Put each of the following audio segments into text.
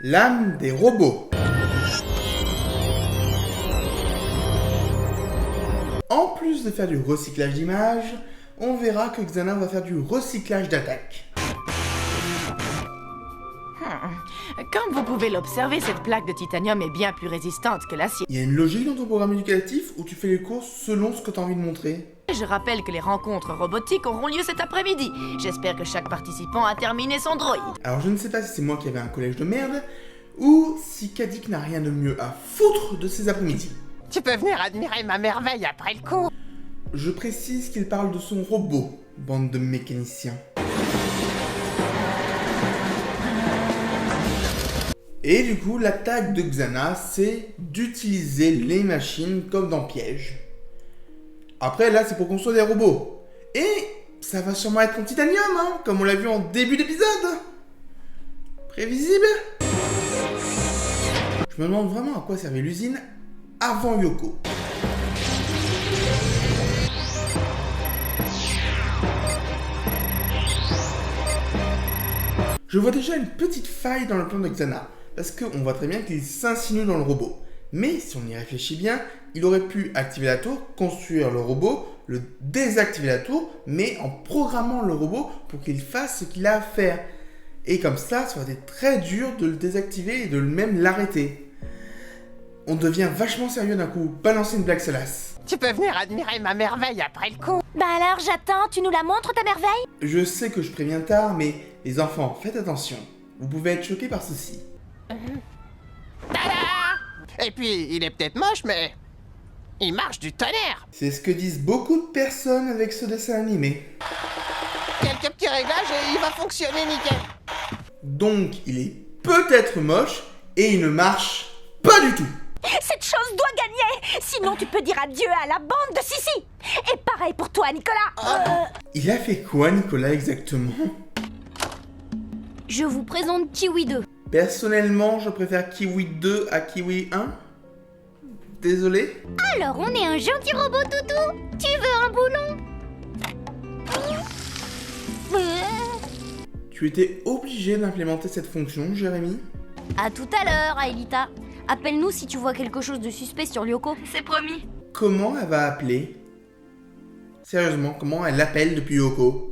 L'âme des robots. En plus de faire du recyclage d'images, on verra que Xana va faire du recyclage d'attaques. Comme vous pouvez l'observer, cette plaque de titanium est bien plus résistante que l'acier. Il y a une logique dans ton programme éducatif où tu fais les courses selon ce que tu as envie de montrer. Je rappelle que les rencontres robotiques auront lieu cet après-midi. J'espère que chaque participant a terminé son droïde. Alors je ne sais pas si c'est moi qui avais un collège de merde, ou si Kadik n'a rien de mieux à foutre de ses après-midi. Tu peux venir admirer ma merveille après le cours. Je précise qu'il parle de son robot, bande de mécaniciens. Et du coup, l'attaque de Xana, c'est d'utiliser les machines comme dans Piège. Après, là, c'est pour construire des robots. Et ça va sûrement être en titanium, hein, comme on l'a vu en début d'épisode. Prévisible. Je me demande vraiment à quoi servait l'usine avant Yoko. Je vois déjà une petite faille dans le plan de Xana, parce qu'on voit très bien qu'il s'insinue dans le robot. Mais si on y réfléchit bien, il aurait pu activer la tour, construire le robot, le désactiver la tour, mais en programmant le robot pour qu'il fasse ce qu'il a à faire. Et comme ça aurait été très dur de le désactiver et de même l'arrêter. On devient vachement sérieux d'un coup, balancer une blague salace. Tu peux venir admirer ma merveille après le cours. Bah alors j'attends, tu nous la montres ta merveille? Je sais que je préviens tard, mais les enfants, faites attention. Vous pouvez être choqués par ceci. Et puis, il est peut-être moche, mais il marche du tonnerre. C'est ce que disent beaucoup de personnes avec ce dessin animé. Quelques petits réglages et il va fonctionner nickel. Donc, il est peut-être moche et il ne marche pas du tout. Cette chose doit gagner, sinon tu peux dire adieu à la bande de Sissi. Et pareil pour toi, Nicolas. Il a fait quoi, Nicolas, exactement? Je vous présente Kiwi 2. Personnellement, je préfère Kiwi 2 à Kiwi 1. Désolé. Alors on est un gentil robot toutou. Tu veux un boulon? Tu étais obligé d'implémenter cette fonction, Jérémy? À tout à l'heure, Aelita. Appelle-nous si tu vois quelque chose de suspect sur Lyoko. C'est promis. Comment elle va appeler? Sérieusement, comment elle appelle depuis Yoko?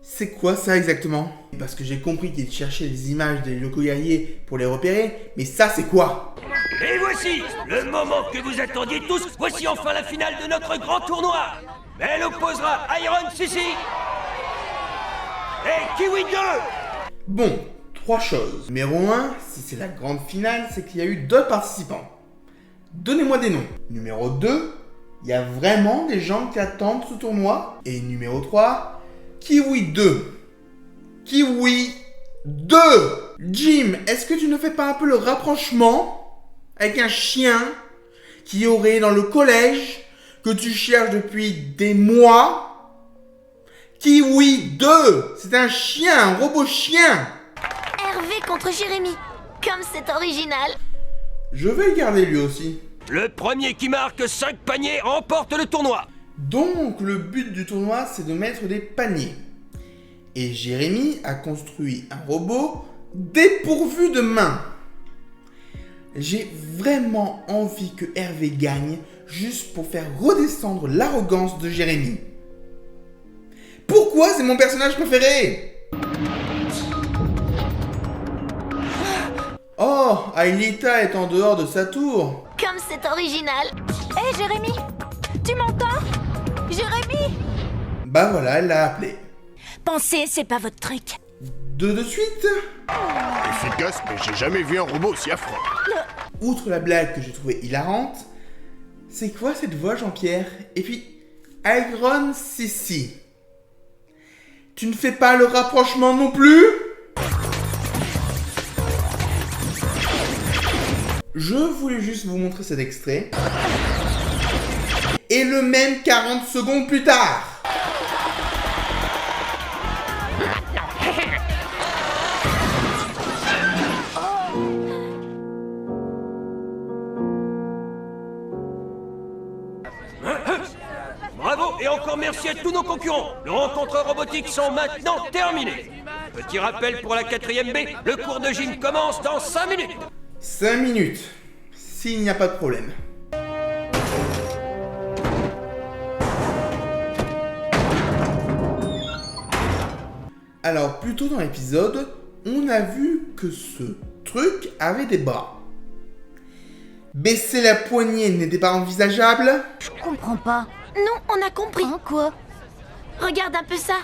C'est quoi ça exactement? Parce que j'ai compris qu'il cherchait les images des Yoko guerriers pour les repérer, mais ça c'est quoi? Et voici le moment que vous attendiez tous. Voici enfin la finale de notre grand tournoi. Elle opposera Iron Sissi et Kiwi 2. Bon, 3 choses. Numéro 1, si c'est la grande finale, c'est qu'il y a eu 2 participants. Donnez-moi des noms. Numéro 2, il y a vraiment des gens qui attendent ce tournoi. Et numéro 3, Kiwi 2. Kiwi 2. Jim, est-ce que tu ne fais pas un peu le rapprochement avec un chien qui aurait dans le collège que tu cherches depuis des mois? Kiwi 2, c'est un chien, un robot chien. Hervé contre Jérémy. Comme c'est original. Je vais le garder lui aussi. Le premier qui marque 5 paniers remporte le tournoi. Donc le but du tournoi, c'est de mettre des paniers. Et Jérémy a construit un robot dépourvu de mains. J'ai vraiment envie que Hervé gagne juste pour faire redescendre l'arrogance de Jérémy. Pourquoi c'est mon personnage préféré? Oh, Aelita est en dehors de sa tour. Comme c'est original. Hé Jérémy, tu m'entends? Jérémy! Bah voilà, elle l'a appelé. Pensez, c'est pas votre truc. Deux de suite. Efficace, mais j'ai jamais vu un robot aussi affreux. Outre la blague que j'ai trouvée hilarante, c'est quoi cette voix, Jean-Pierre? Et puis, Iron Sissi. Tu ne fais pas le rapprochement non plus? Je voulais juste vous montrer cet extrait. Et le même 40 secondes plus tard. Bravo et encore merci. merci à tous nos concurrents. Les rencontres robotiques sont maintenant terminées. Petit rappel pour la 4ème B, le cours de gym commence dans 5 minutes. 5 minutes, s'il n'y a pas de problème. Alors, plus tôt dans l'épisode, on a vu que ce truc avait des bras. Baisser la poignée n'était pas envisageable. Je comprends pas. Non, on a compris. Hein, quoi? Regarde un peu ça.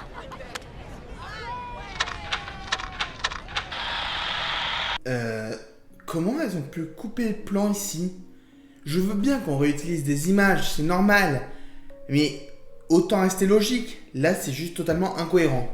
Comment elles ont pu couper le plan ici? Je veux bien qu'on réutilise des images, c'est normal. Mais autant rester logique. Là, c'est juste totalement incohérent.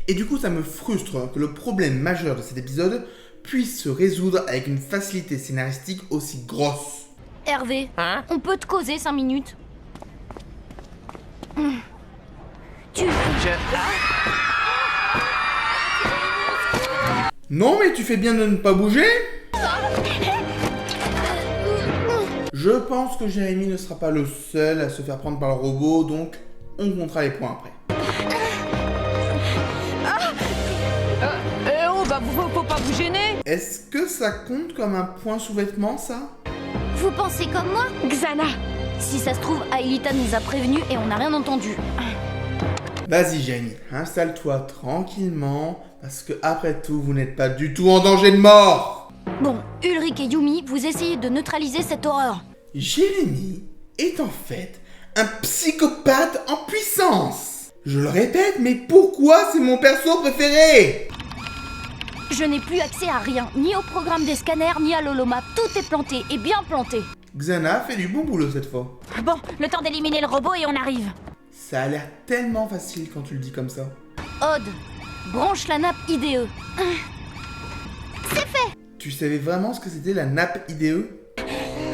Et du coup, ça me frustre que le problème majeur de cet épisode puisse se résoudre avec une facilité scénaristique aussi grosse. Hervé, Hein? on peut te causer 5 minutes? Non, mais tu fais bien de ne pas bouger. Je pense que Jérémy ne sera pas le seul à se faire prendre par le robot, donc on comptera les points après. Bah faut pas vous gêner. Est-ce que ça compte comme un point sous-vêtement, ça? Vous pensez comme moi? Xana, Si ça se trouve, Aelita nous a prévenus et on n'a rien entendu. Vas-y, Jérémy, installe-toi tranquillement, parce que après tout, vous n'êtes pas du tout en danger de mort. Bon, Ulrich et Yumi, vous essayez de neutraliser cette horreur. Jérémy est en fait un psychopathe en puissance. Je le répète, mais pourquoi c'est mon perso préféré? Je n'ai plus accès à rien, ni au programme des scanners, ni à l'holomap. Tout est planté, et bien planté. Xana fait du bon boulot cette fois. Bon, le temps d'éliminer le robot et on arrive. Ça a l'air tellement facile quand tu le dis comme ça. Odd, branche la nappe IDE. Tu savais vraiment ce que c'était la nappe IDE?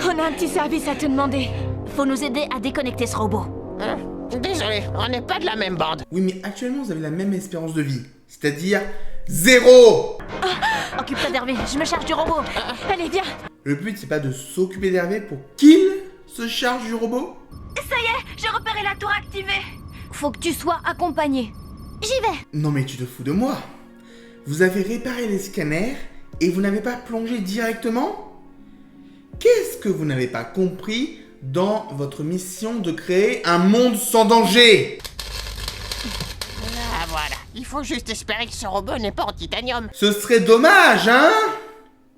on a un petit service à te demander. Faut nous aider à déconnecter ce robot. Désolé, on n'est pas de la même bande. Oui, mais actuellement vous avez la même espérance de vie, c'est-à-dire 0. Occupe-toi d'Hervé, je me charge du robot. Allez, viens. Le but c'est pas de s'occuper d'Hervé pour qu'il se charge du robot? J'ai repéré la tour activée. Faut que tu sois accompagné. J'y vais. Non mais tu te fous de moi. Vous avez réparé les scanners et vous n'avez pas plongé directement? Qu'est-ce que vous n'avez pas compris dans votre mission de créer un monde sans danger? Ah voilà, il faut juste espérer que ce robot n'est pas en titanium. Ce serait dommage, hein?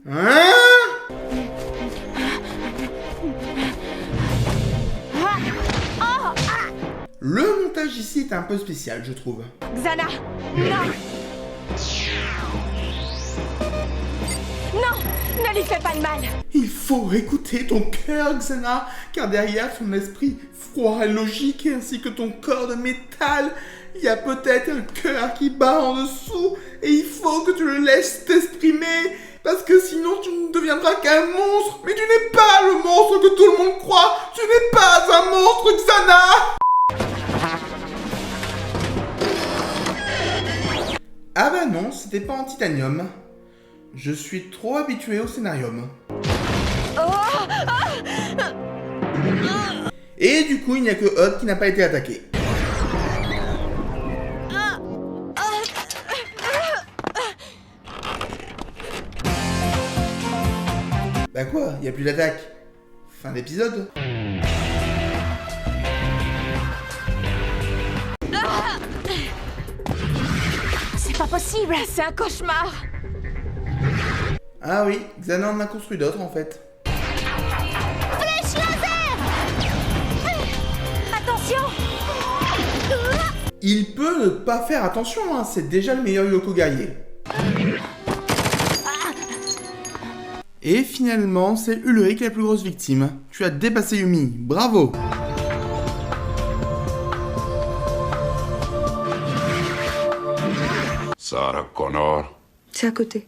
Hein? Le montage ici est un peu spécial, je trouve. Xana, non. Non, ne lui fais pas de mal. Il faut écouter ton cœur, Xana, car derrière son esprit froid et logique, ainsi que ton corps de métal, il y a peut-être un cœur qui bat en dessous, et il faut que tu le laisses t'exprimer, parce que sinon tu ne deviendras qu'un monstre. Mais tu n'es pas le monstre que tout le monde croit. Tu n'es pas un monstre, Xana. Ah bah non, c'était pas en titanium. Je suis trop habitué au scénarium. Et du coup, il n'y a que Odd qui n'a pas été attaqué. Bah quoi, il n'y a plus d'attaque. Fin d'épisode. C'est pas possible, c'est un cauchemar. Ah oui, Xana en a construit d'autres en fait. Flèche laser. Attention. Il peut ne pas faire attention, hein, c'est déjà le meilleur Yoko guerrier. Et finalement, c'est Ulrich la plus grosse victime. Tu as dépassé Yumi, bravo. Sarah Connor. C'est à côté.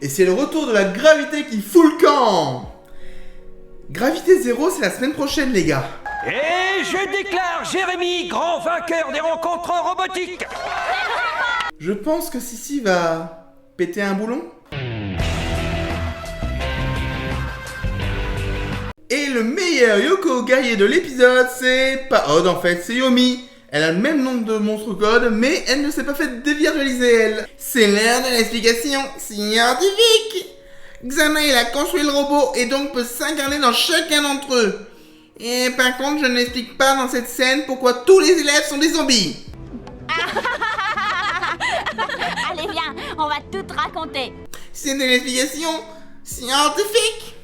Et c'est le retour de la gravité qui fout le camp. Gravité 0, c'est la semaine prochaine, les gars. Et je déclare Jérémy grand vainqueur des rencontres robotiques. Je pense que Sissi va péter un boulon. Et le meilleur Yoko guerrier de l'épisode, c'est pas Odd en fait, c'est Yomi. Elle a le même nom de monstre code, mais elle ne s'est pas fait dévirtualiser elle. C'est l'heure de l'explication scientifique. Xana, il a construit le robot et donc peut s'incarner dans chacun d'entre eux. Et par contre, je n'explique pas dans cette scène pourquoi tous les élèves sont des zombies. Allez, viens, on va tout raconter. C'est une explication scientifique.